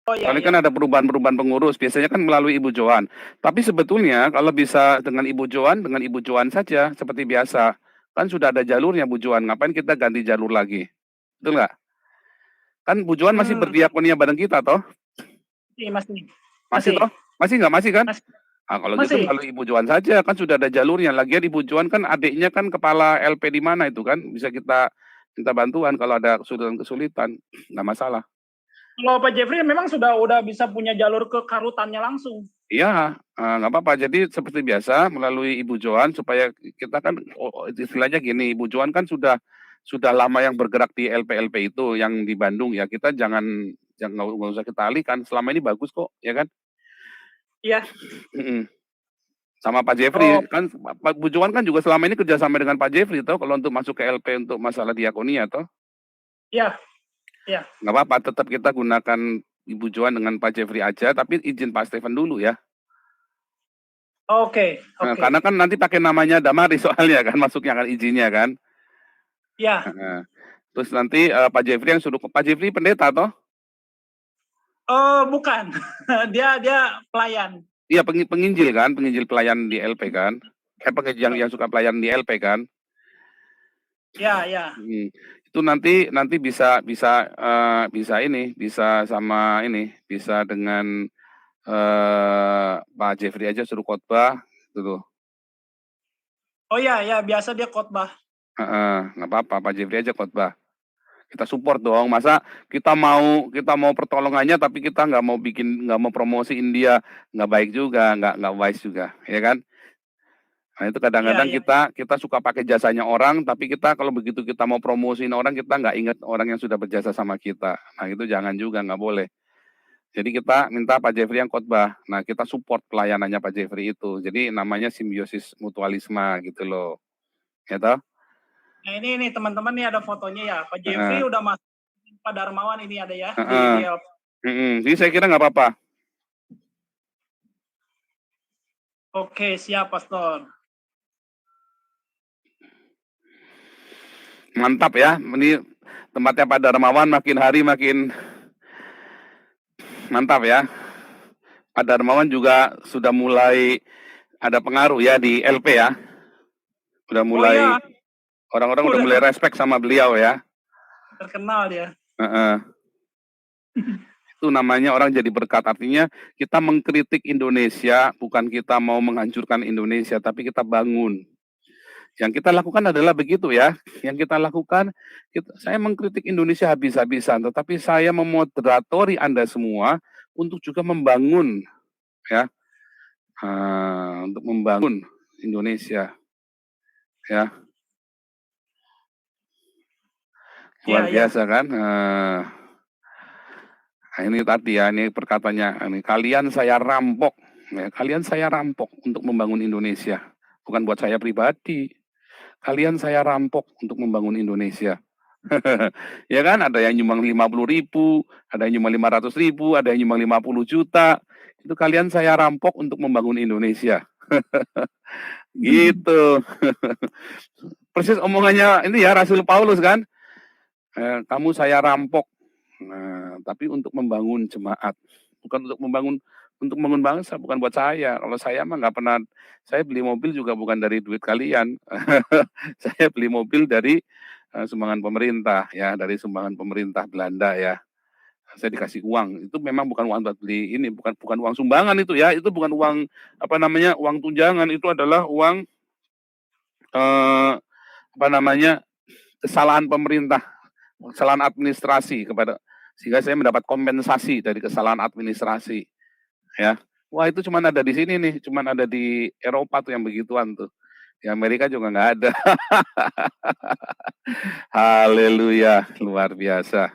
Oh iya Soalnya iya. kan ada perubahan-perubahan pengurus, biasanya kan melalui Ibu Joan. Tapi sebetulnya kalau bisa dengan Ibu Joan saja seperti biasa. Kan sudah ada jalurnya Bu Joan, ngapain kita ganti jalur lagi? Betul nggak? Kan Bu Joan masih Hmm, berdiakonia bareng kita toh? masih masih Masih masih toh? Masih nggak? Masih kan? masih Ah, kalau gitu masih. melalui Ibu Joan saja, kan sudah ada jalurnya. Lagian Ibu Joan kan adiknya kan kepala LP di mana itu kan, bisa kita minta bantuan kalau ada kesulitan-kesulitan, nggak masalah. Kalau Pak Jeffrey memang sudah udah bisa punya jalur ke karutannya langsung. Iya, nggak apa-apa. Jadi seperti biasa melalui Ibu Joan supaya kita kan istilahnya gini, Ibu Joan kan sudah lama yang bergerak di LP-LP itu yang di Bandung ya. Kita jangan jangan nggak usah kita alihkan. Selama ini bagus kok, ya kan? Iya. Mm-mm. Sama Pak Oh Jeffrey kan Pak Bu Joan kan juga selama ini kerjasama dengan Pak Jeffrey toh kalau untuk masuk ke LP untuk masalah diakonia toh iya iya. nggak apa-apa tetap kita gunakan Ibu Joan dengan Pak Jeffrey aja tapi izin Pak Stephen dulu ya. Oke Nah, oke. karena kan nanti pakai namanya Damari soalnya kan masuknya kan izinnya kan. Ya. Heeh. Terus nanti, Pak Jeffrey yang suruh Pak Jeffrey pendeta toh? Oh bukan. dia dia pelayan. Iya penginjil kan, penginjil pelayan di LP kan? Penginjil yang suka pelayan di LP kan? Ya ya. Mhm. Itu nanti bisa ini, bisa sama ini, bisa dengan, Pak Jeffrey aja suruh khotbah gitu. Oh ya ya biasa dia khotbah. Heeh, nggak apa-apa Pak Jeffrey aja khotbah. Kita support dong, masa kita mau pertolongannya tapi kita nggak mau promosiin dia, nggak baik juga, nggak wise juga, ya kan? Nah itu Iya kadang-kadang iya. kita suka pakai jasanya orang, tapi kita kalau begitu kita mau promosiin orang, kita nggak ingat orang yang sudah berjasa sama kita. Nah itu jangan juga, nggak boleh. Jadi kita minta Pak Jeffrey yang khotbah. Nah kita support pelayanannya Pak Jeffrey itu. Jadi namanya simbiosis mutualisme gitu loh. Ya toh? Nah ini teman-teman nih ada fotonya ya. Pak Jeffrey Heeh. udah masuk Pak Darmawan ini ada ya Heeh. di LP. Jadi saya kira nggak apa-apa. Oke siap Pastor. Mantap ya. Ini tempatnya Pak Darmawan makin hari makin mantap ya. Pak Darmawan juga sudah mulai ada pengaruh ya di LP ya. Udah Oh mulai iya orang-orang udah mulai udah respect sama beliau ya. terkenal dia. Heeh. Itu namanya orang jadi berkat. Artinya kita mengkritik Indonesia, bukan kita mau menghancurkan Indonesia, tapi kita bangun. Yang kita lakukan adalah begitu ya. Yang kita lakukan, saya mengkritik Indonesia habis-habisan, tetapi saya memoderatori Anda semua untuk juga membangun ya, untuk membangun Indonesia ya. Iya Luar iya. biasa kan. Nah, ini tadi ya, ini perkataannya, ini kalian saya rampok, ya, kalian saya rampok untuk membangun Indonesia, bukan buat saya pribadi. Kalian saya rampok untuk membangun Indonesia. Ya kan, ada yang nyumbang 50.000, ada yang nyumbang 500.000, ada yang nyumbang 50 juta. Itu kalian saya rampok untuk membangun Indonesia. Gitu. Persis omongannya ini ya Rasul Paulus kan. Kamu saya rampok. Nah, tapi untuk membangun jemaat, bukan untuk membangun bangsa, bukan buat saya. Kalau saya mah nggak pernah, saya beli mobil juga bukan dari duit kalian. Saya beli mobil dari sumbangan pemerintah ya, dari sumbangan pemerintah Belanda ya. Saya dikasih uang. Itu memang bukan uang buat beli ini, bukan bukan uang sumbangan itu ya. Itu bukan uang apa namanya, uang tunjangan. Itu adalah uang eh, apa namanya, kesalahan pemerintah, kesalahan administrasi kepada, sehingga saya mendapat kompensasi dari kesalahan administrasi ya. Wah itu cuma ada di sini nih, cuma ada di Eropa tuh yang begituan tuh. Di Amerika juga nggak ada. Haleluya, luar biasa.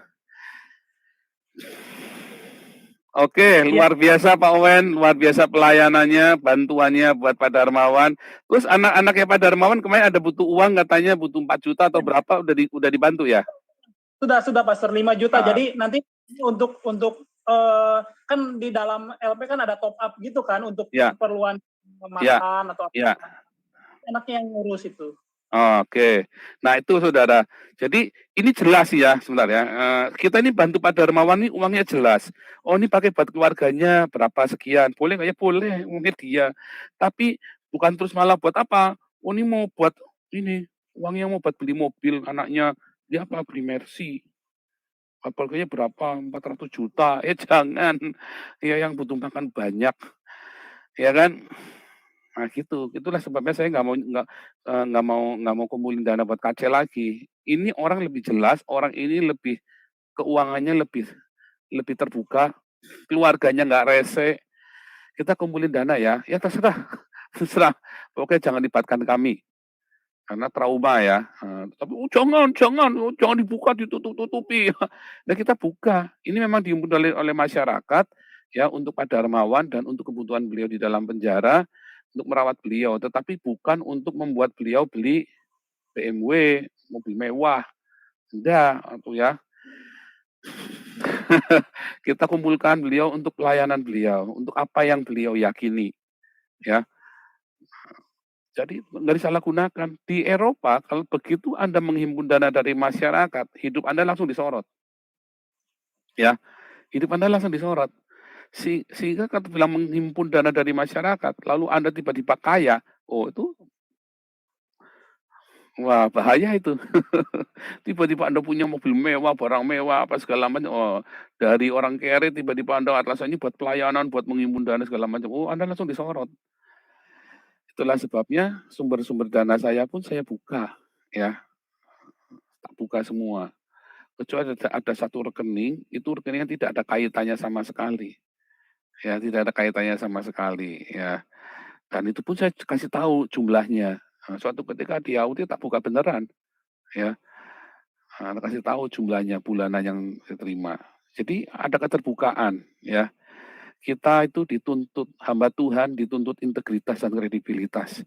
Oke, Iya. luar biasa Pak Owen, luar biasa pelayanannya, bantuannya buat Pak Darmawan. Terus anak-anaknya Pak Darmawan kemarin ada butuh uang katanya butuh 4 juta atau berapa udah dibantu ya? Sudah Pastor 5 juta. Ah, Jadi nanti untuk kan di dalam LP kan ada top up gitu kan untuk ya, keperluan ya, makan atau ya. apa. Enaknya yang ngurus itu. Oke. Nah itu saudara. Jadi ini jelas ya sebentar ya. Kita ini bantu Pak Darmawan ini uangnya jelas. Oh ini pakai buat keluarganya berapa sekian. Boleh nggak ya? Boleh. Mungkin dia. Tapi bukan terus malah buat apa? Oh ini mau buat ini. Uangnya mau buat beli mobil anaknya. Dia apa? Beli Mercy. Harganya berapa? 400 juta. Jangan. Ya yang butuh makan banyak. Ya kan? Nah gitu, itulah sebabnya saya nggak mau kumpulin dana buat KC lagi. Ini orang lebih jelas, orang ini lebih keuangannya lebih lebih terbuka, keluarganya nggak rese, kita kumpulin dana ya, ya terserah, terserah, pokoknya jangan libatkan kami, karena trauma ya, tapi, jangan jangan, jangan dibuka, ditutup-tutupi." Nah kita buka, ini memang dihimpun oleh masyarakat, ya untuk Pak Darmawan dan untuk kebutuhan beliau di dalam penjara, untuk merawat beliau, tetapi bukan untuk membuat beliau beli BMW, mobil mewah, enggak, itu ya. Kita kumpulkan beliau untuk pelayanan beliau, untuk apa yang beliau yakini, ya. Jadi nggak disalahgunakan. Di Eropa kalau begitu Anda menghimpun dana dari masyarakat, hidup Anda langsung disorot, ya. Hidup Anda langsung disorot. Sehingga kalau bilang menghimpun dana dari masyarakat, lalu Anda tiba-tiba kaya, oh itu, wah bahaya itu. Tiba-tiba Anda punya mobil mewah, barang mewah, apa segala macam, oh dari orang kere tiba-tiba Anda alasannya buat pelayanan, buat menghimpun dana segala macam, oh Anda langsung disorot. Itulah sebabnya sumber-sumber dana saya pun saya buka, ya, tak buka semua. Kecuali ada satu rekening, itu rekeningnya tidak ada kaitannya sama sekali, ya, tidak ada kaitannya sama sekali, ya. Dan itu pun saya kasih tahu jumlahnya. Suatu ketika di audit tak buka beneran, ya, kasih tahu jumlahnya bulanan yang saya terima. Jadi ada keterbukaan, ya. Kita itu dituntut, hamba Tuhan dituntut integritas dan kredibilitas.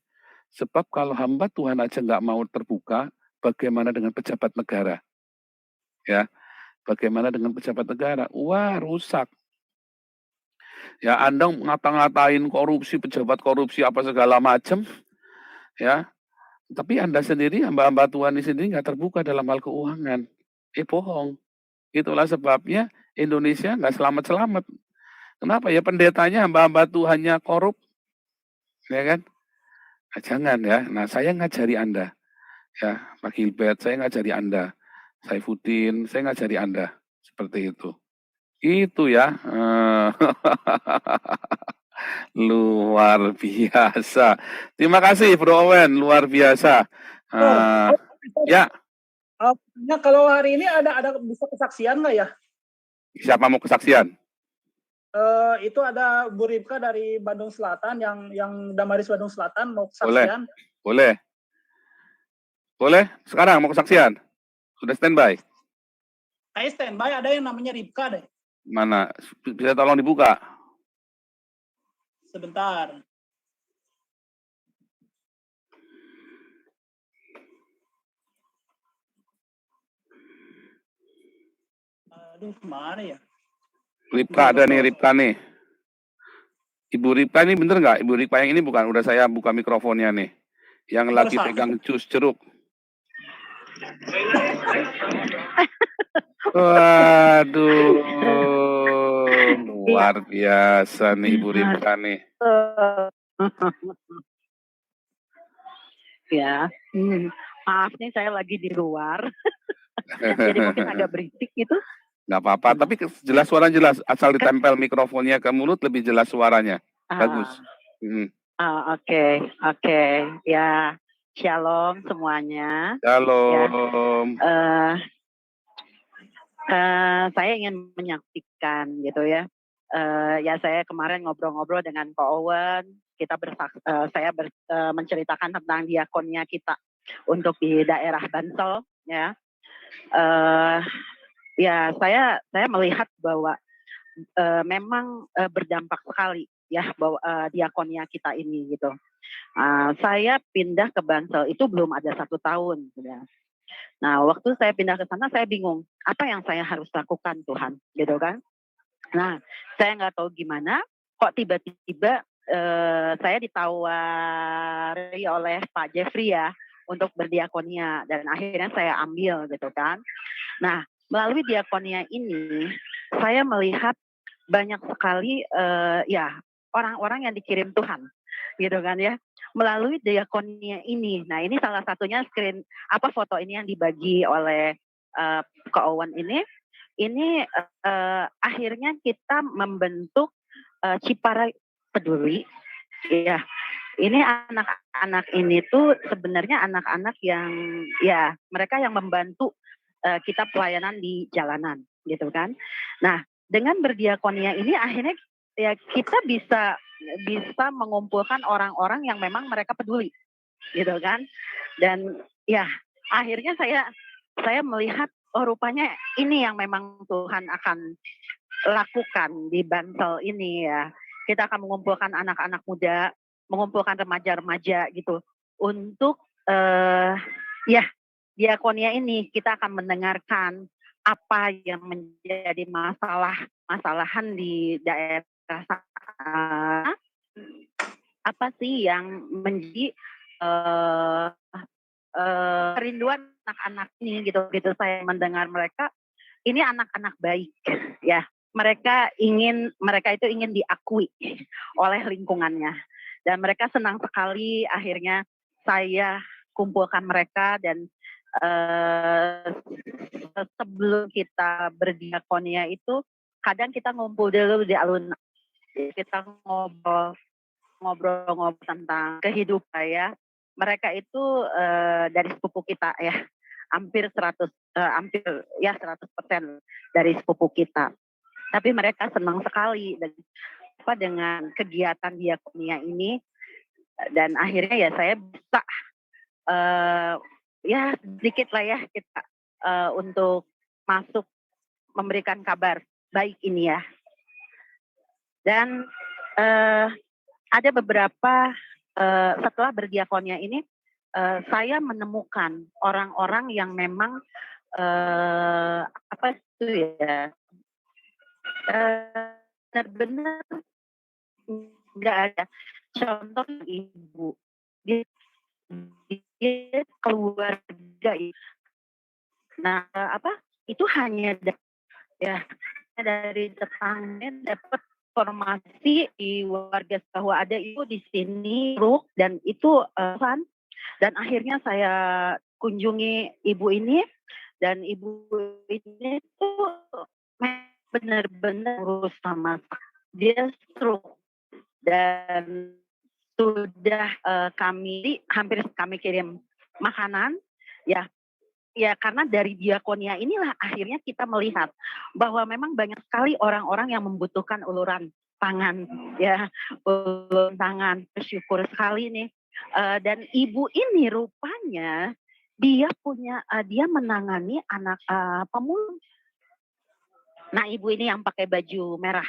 Sebab kalau hamba Tuhan aja nggak mau terbuka, bagaimana dengan pejabat negara, ya? Bagaimana dengan pejabat negara? Wah, rusak. Ya, Anda ngata-ngatain korupsi, pejabat korupsi apa segala macam, ya. Tapi Anda sendiri, hamba-hamba Tuhan ini sendiri nggak terbuka dalam hal keuangan. Bohong. Itulah sebabnya Indonesia nggak selamat-selamat. Kenapa ya? Pendetanya, hamba-hamba Tuhannya korup, ya kan? Nah, jangan ya. Nah, saya ngajari Anda, ya, Pak Gilbert, saya ngajari Anda. Saifuddin, saya ngajari Anda. Seperti itu. Itu ya. Luar biasa. Terima kasih Bro Owen, luar biasa. Oh, Ya, nah kalau hari ini ada bisa kesaksian nggak ya? siapa mau kesaksian? Itu ada Bu Ripka dari Bandung Selatan yang Damaris Bandung Selatan mau Boleh, kesaksian. boleh. Boleh? Sekarang mau kesaksian? Sudah standby? Kayak standby ada yang namanya Ripka deh. Mana? Bisa tolong dibuka? Sebentar. Aduh, kemana ya? Ripka ada nih, Ripka nih. Ibu Ripka ini bener nggak? Ibu Ripka yang ini bukan? Udah saya buka mikrofonnya nih. Yang lagi pegang jus jeruk. Waduh, luar biasa nih Ibu Ripka nih. Ya, maaf nih saya lagi di luar, jadi mungkin agak berisik gitu. Nggak apa-apa, tapi jelas suaranya jelas. Asal ditempel mikrofonnya ke mulut lebih jelas suaranya. Bagus. Oke. Ya, shalom semuanya. Shalom. Ya. Saya ingin menyaksikan gitu ya. Ya saya kemarin ngobrol-ngobrol dengan Pak Owen. Saya menceritakan tentang diakonnya kita untuk di daerah Bansel. Ya. Ya saya melihat bahwa memang berdampak sekali ya bahwa diakonnya kita ini gitu. Saya pindah ke Bansel itu belum ada 1 tahun. Ya. Nah waktu saya pindah ke sana saya bingung apa yang saya harus lakukan Tuhan gitu kan. Nah saya nggak tahu gimana kok tiba-tiba saya ditawari oleh Pak Jeffrey ya untuk berdiakonia dan akhirnya saya ambil gitu kan. Nah, melalui diakonia ini saya melihat banyak sekali ya orang-orang yang dikirim Tuhan gitu kan ya melalui diakonia ini. Nah, ini salah satunya foto ini yang dibagi oleh Ko Owen ini. Ini akhirnya kita membentuk Cipara Peduli ya. Ini anak-anak ini tuh sebenarnya anak-anak yang ya mereka yang membantu kita pelayanan di jalanan gitu kan. Nah, dengan berdiakonia ini akhirnya ya kita bisa mengumpulkan orang-orang yang memang mereka peduli gitu kan. Dan ya akhirnya saya melihat oh rupanya ini yang memang Tuhan akan lakukan di Bansel ini ya. Kita akan mengumpulkan anak-anak muda, mengumpulkan remaja-remaja gitu untuk ya diakonia ini kita akan mendengarkan apa yang menjadi masalahan di daerah sana, apa sih yang menjadi kerinduan anak-anak ini gitu saya mendengar mereka ini anak-anak baik ya mereka itu ingin diakui oleh lingkungannya dan mereka senang sekali akhirnya saya kumpulkan mereka dan sebelum kita berdiakonia itu kadang kita ngumpul dulu di alun kita ngobrol tentang kehidupan ya mereka itu dari sepupu kita ya hampir 100% dari sepupu kita tapi mereka senang sekali dengan kegiatan diakonia ini dan akhirnya ya saya bisa ya sedikit lah ya kita untuk masuk memberikan kabar baik ini ya dan ada beberapa setelah berdiakonia ini saya menemukan orang-orang yang memang apa itu ya benar-benar nggak ada contoh ibu dia keluarga nah itu hanya ya dari tetangga dapat informasi di warga bahwa ada ibu di sini dan itu kan dan akhirnya saya kunjungi ibu ini dan ibu ini tuh benar-benar urus sama dia stroke dan sudah hampir kami kirim makanan ya karena dari diakonia inilah akhirnya kita melihat bahwa memang banyak sekali orang-orang yang membutuhkan uluran tangan ya uluran tangan bersyukur sekali nih dan ibu ini rupanya dia menangani anak pemulung. Nah ibu ini yang pakai baju merah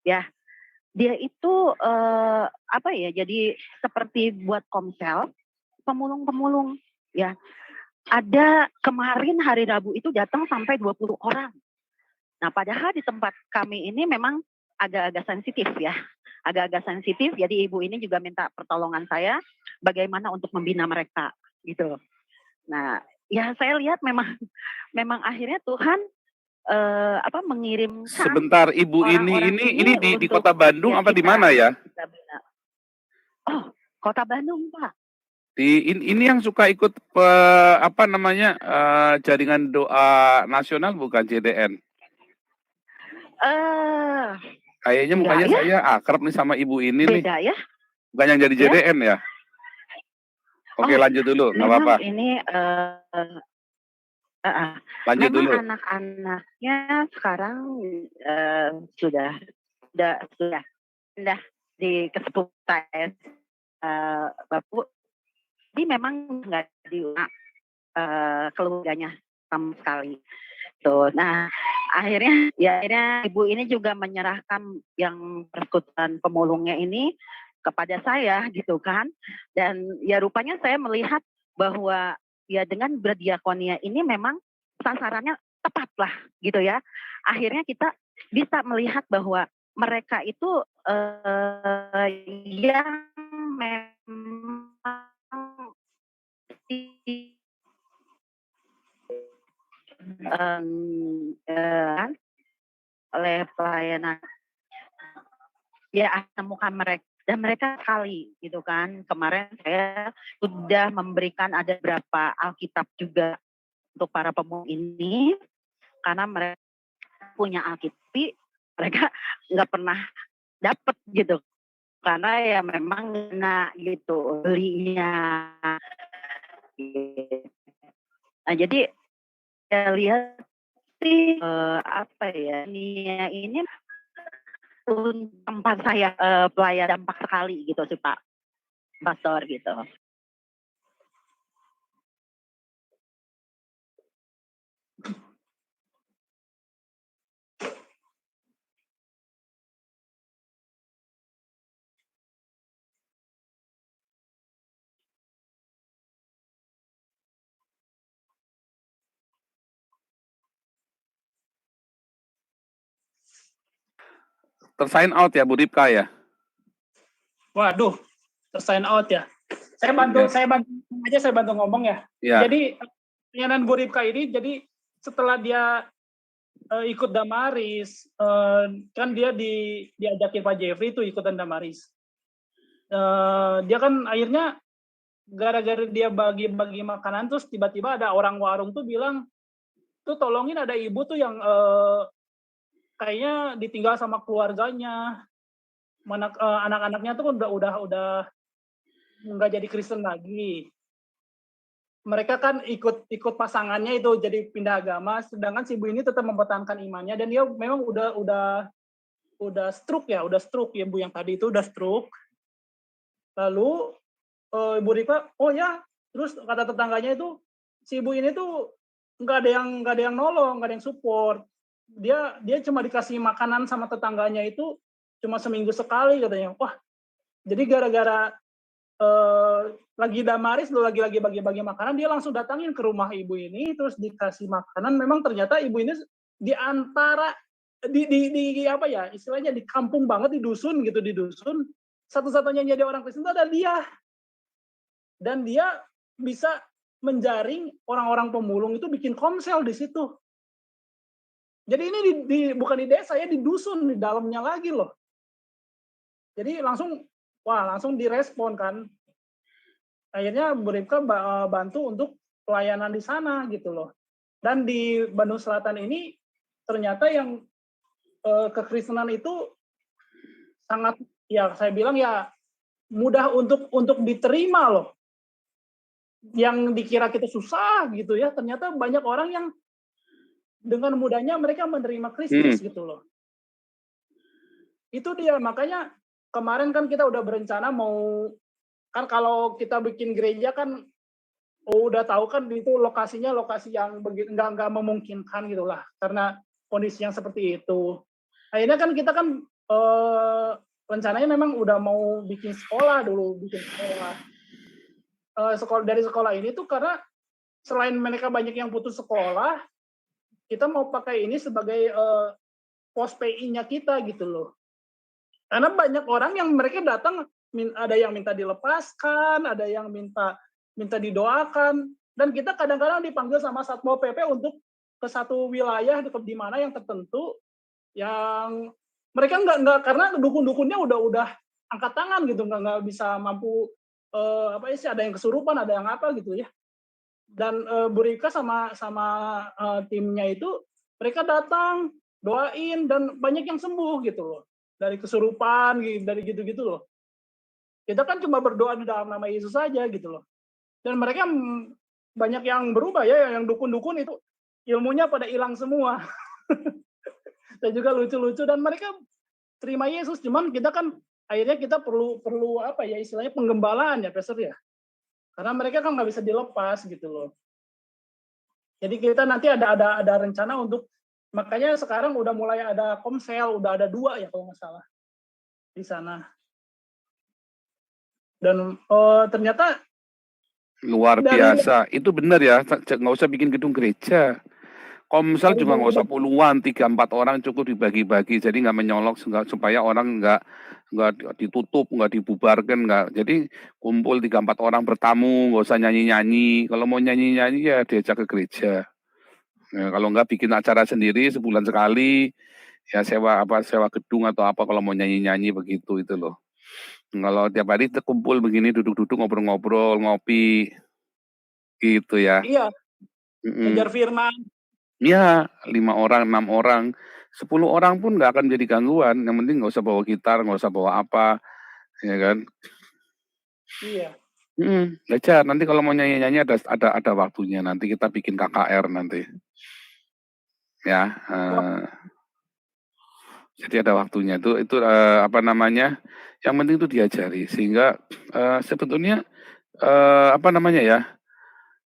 ya dia itu jadi seperti buat komsel pemulung ya ada kemarin hari Rabu itu datang sampai 20 orang. Nah padahal di tempat kami ini memang agak-agak sensitif ya agak-agak sensitif jadi ibu ini juga minta pertolongan saya bagaimana untuk membina mereka gitu. Nah ya saya lihat memang akhirnya Tuhan mengirim sebentar ibu ini di kota Bandung apa di mana ya? Oh, kota Bandung, Pak. Ini yang suka ikut jaringan doa nasional bukan JDN? Kayaknya mukanya saya akrab nih sama ibu ini beda nih. Ya? Bukan yang jadi JDN ya? Oke lanjut dulu, nggak apa-apa. Ini lanjut memang dulu. Anak-anaknya sekarang sudah pindah di kesepupuan Bapak. Jadi memang nggak diulang keluarganya sama sekali. Tuh, nah akhirnya ibu ini juga menyerahkan yang persekutuan pemulungnya ini kepada saya gitu kan. Dan ya rupanya saya melihat bahwa ya dengan berdiakonia ini memang sasarannya tepat lah gitu ya. Akhirnya kita bisa melihat bahwa mereka itu yang memang oleh pelayanan ya temukan mereka dan mereka sekali gitu kan. Kemarin saya sudah memberikan ada berapa Alkitab juga untuk para pemulung ini karena mereka punya Alkitab, mereka nggak pernah dapat gitu karena ya memang gitu belinya. Nah jadi saya lihat sih apa ya ini tempat saya pelayan dampak sekali gitu sih Pak Pastor gitu. Tersign out ya Bu Ripka ya? Waduh, tersign out ya. Saya bantu ngomong ya. Ya. Jadi pelayanan Bu Ripka ini jadi setelah dia ikut Damaris, kan dia diajakin Pak Jeffrey itu ikutan Damaris. Dia kan akhirnya gara-gara dia bagi-bagi makanan terus tiba-tiba ada orang warung tuh bilang tuh tolongin ada ibu tuh yang kayaknya ditinggal sama keluarganya, anak-anaknya tuh udah nggak jadi Kristen lagi. Mereka kan ikut pasangannya itu jadi pindah agama, sedangkan si ibu ini tetap mempertahankan imannya dan dia memang udah stroke ya Bu yang tadi itu udah stroke. Lalu Ibu Rika, oh ya, terus kata tetangganya itu si ibu ini tuh nggak ada yang nolong, nggak ada yang support. Dia cuma dikasih makanan sama tetangganya itu cuma seminggu sekali katanya. Wah, jadi gara-gara lagi Damaris lagi bagi-bagi makanan, dia langsung datangin ke rumah ibu ini terus dikasih makanan. Memang ternyata ibu ini di antara di apa ya istilahnya di kampung banget, di dusun satu-satunya yang jadi orang Kristen itu ada dia, dan dia bisa menjaring orang-orang pemulung itu bikin komsel di situ. Jadi ini bukan di desa ya, di dusun, di dalamnya lagi loh. Jadi langsung direspon kan. Akhirnya Bu Ripka bantu untuk pelayanan di sana gitu loh. Dan di Bandung Selatan ini ternyata yang kekristenan itu sangat ya saya bilang ya mudah untuk diterima loh. Yang dikira kita susah gitu ya, ternyata banyak orang yang dengan mudahnya mereka menerima Kristus gitu loh. Itu dia, makanya kemarin kan kita udah berencana mau, kan kalau kita bikin gereja kan udah tahu kan itu lokasinya lokasi yang begitu nggak memungkinkan gitulah karena kondisi yang seperti itu. Akhirnya kan kita kan rencananya memang udah mau bikin sekolah dari sekolah ini tuh karena selain mereka banyak yang putus sekolah, kita mau pakai ini sebagai pos PI-nya kita gitu loh. Karena banyak orang yang mereka datang, ada yang minta dilepaskan, ada yang minta didoakan, dan kita kadang-kadang dipanggil sama Satpol PP untuk ke satu wilayah di mana yang tertentu, yang mereka nggak karena dukun-dukunnya udah angkat tangan gitu, nggak bisa mampu ada yang kesurupan, ada yang apa gitu ya. Dan Bu Rika sama timnya itu mereka datang doain dan banyak yang sembuh gitu loh dari kesurupan, dari gitu-gitu loh. Kita kan cuma berdoa di dalam nama Yesus saja gitu loh. Dan mereka banyak yang berubah ya, yang dukun-dukun itu ilmunya pada hilang semua. Dan juga lucu-lucu dan mereka terima Yesus. Cuman kita kan akhirnya kita perlu apa ya istilahnya penggembalaan ya Pastor ya. Karena mereka kan nggak bisa dilepas gitu loh. Jadi kita nanti ada rencana untuk, makanya sekarang udah mulai ada komsel, udah ada 2 ya kalau nggak salah di sana. Dan ternyata luar biasa. Itu benar ya, nggak usah bikin gedung gereja. Komsel juga nggak usah puluhan, 3-4 orang cukup dibagi-bagi, jadi nggak menyolok supaya orang nggak nggak ditutup, nggak dibubarkan, nggak. Jadi kumpul 3-4 orang bertamu, nggak usah nyanyi-nyanyi. Kalau mau nyanyi-nyanyi ya diajak ke gereja. Ya, kalau nggak bikin acara sendiri sebulan sekali, ya sewa gedung atau apa kalau mau nyanyi-nyanyi begitu itu loh. Kalau tiap hari kumpul begini duduk-duduk ngobrol-ngobrol, ngopi, gitu ya. Iya, belajar Mhm. firman. Iya, 5 orang, 6 orang, 10 orang pun nggak akan jadi gangguan, yang penting nggak usah bawa gitar, nggak usah bawa apa, ya kan. Iya. Belajar, nanti kalau mau nyanyi-nyanyi ada waktunya, nanti kita bikin KKR nanti, ya, Wah, jadi ada waktunya itu, apa namanya, yang penting itu diajari sehingga, sebetulnya, apa namanya ya,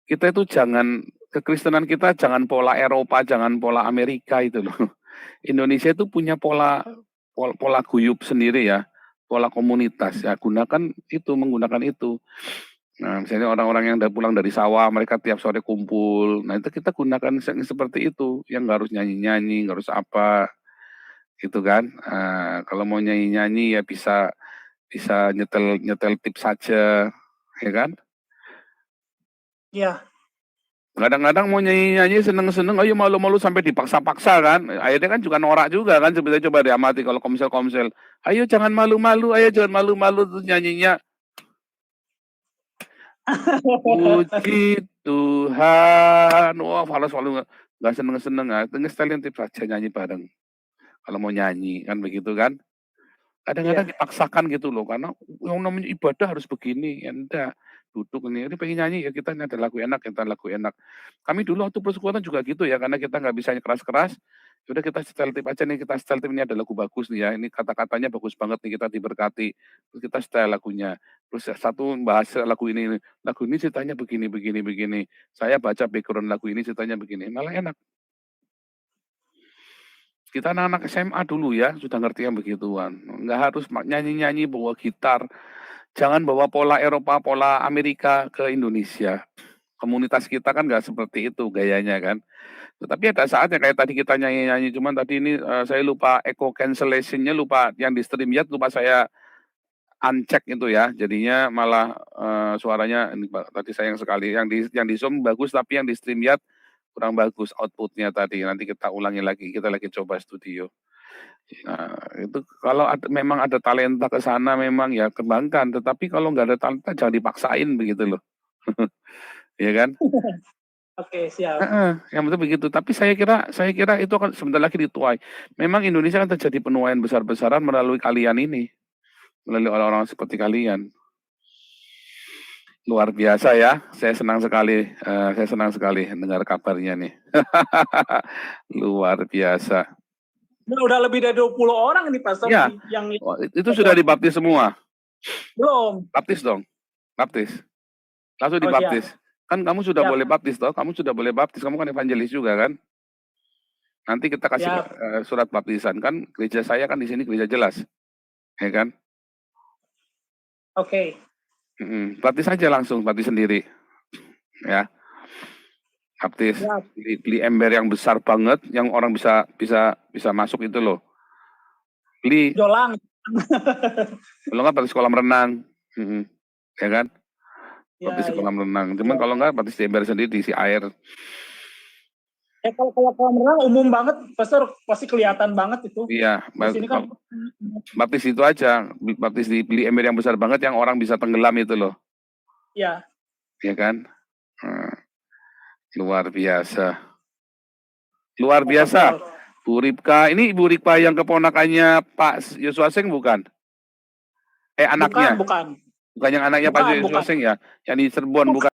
kita itu jangan kekristenan kita jangan pola Eropa, jangan pola Amerika itu loh. Indonesia itu punya pola pola guyup sendiri ya, pola komunitas ya, menggunakan itu. Nah, misalnya orang-orang yang udah pulang dari sawah, mereka tiap sore kumpul. Nah, itu kita gunakan seperti itu, yang nggak harus nyanyi-nyanyi, nggak harus apa, gitu kan. Kalau mau nyanyi-nyanyi ya bisa bisa nyetel nyetel tips saja, ya kan. iya. Kadang-kadang mau nyanyi-nyanyi seneng-seneng, ayo malu-malu sampai dipaksa-paksa kan. Akhirnya kan juga norak juga kan, sebetulnya coba diamati kalau komsel-komsel. Ayo jangan malu-malu, ayo jangan malu-malu, terus nyanyinya, puji Tuhan. Wah, falas selalu nggak seneng-seneng, setelin tips saja nyanyi bareng. Kalau mau nyanyi kan begitu kan. Kadang-kadang Iya. dipaksakan gitu loh, karena yang namanya ibadah harus begini, ya udah, duduk ini pengen nyanyi ya kita ini ada lagu enak, kita lagu enak. Kami dulu waktu persekutuan juga gitu ya, karena kita nggak bisa keras-keras, ya udah kita setel tip aja nih, kita setel tip ini ada lagu bagus nih ya, ini kata-katanya bagus banget nih, kita diberkati, terus kita setel lagunya. Terus satu bahas lagu ini ceritanya begini begini begini, saya baca background lagu ini ceritanya begini, malah enak. Kita anak-anak SMA dulu ya, sudah ngerti yang begituan. Nggak harus nyanyi-nyanyi bawa gitar. Jangan bawa pola Eropa, pola Amerika ke Indonesia. Komunitas kita kan nggak seperti itu gayanya kan. Tetapi ada saatnya kayak tadi kita nyanyi-nyanyi, cuman tadi ini saya lupa echo cancellation-nya, lupa yang di StreamYard lupa saya uncheck itu ya. Jadinya malah suaranya ini Pak, tadi sayang sekali. Yang di Zoom bagus tapi yang di StreamYard kurang bagus outputnya tadi. Nanti kita ulangi lagi, kita lagi coba studio. Nah, itu kalau memang ada talenta ke sana memang ya kembangkan, tetapi kalau nggak ada talenta jangan dipaksain begitu loh. Iya kan? Oke, siap. Heeh, yang betul begitu. Tapi saya kira itu akan sebentar lagi dituai. Memang Indonesia kan terjadi penuaian besar-besaran melalui kalian ini, melalui orang-orang seperti kalian. Luar biasa ya, saya senang sekali dengar kabarnya nih. Luar biasa. Udah lebih dari 20 orang ini Pastor Iya, yang itu sudah dibaptis semua? belum. Baptis dong? Baptis? Langsung Oh, siap. dibaptis? Kan kamu sudah Siap. boleh baptis toh, kamu sudah boleh baptis, kamu kan evangelis juga kan? Nanti kita kasih, Siap. surat baptisan, kan gereja saya kan di sini gereja jelas, ya kan? Oke. Baptis aja langsung, baptis sendiri, ya. Baptis, Siap. beli ember yang besar banget, yang orang bisa bisa bisa masuk itu loh. Beli, Jolang. kalau nggak baptis kolam renang, ya kan? Ya, Baptis di ya. kolam renang, cuman Ya. kalau nggak baptis di ember sendiri, diisi air. Kalau kolam renang umum banget, Pastor, pasti kelihatan banget itu. Iya, Di sini kan baptis itu aja, baptis beli ember yang besar banget yang orang bisa tenggelam itu loh, ya. ya kan? Luar biasa. Luar biasa. Bu Ripka, ini Ibu Ripka yang keponakannya Pak Yosua Seng bukan? Anaknya? Bukan. Bukan yang anaknya Pak Yosua Seng ya? Yang di Cirebon bukan?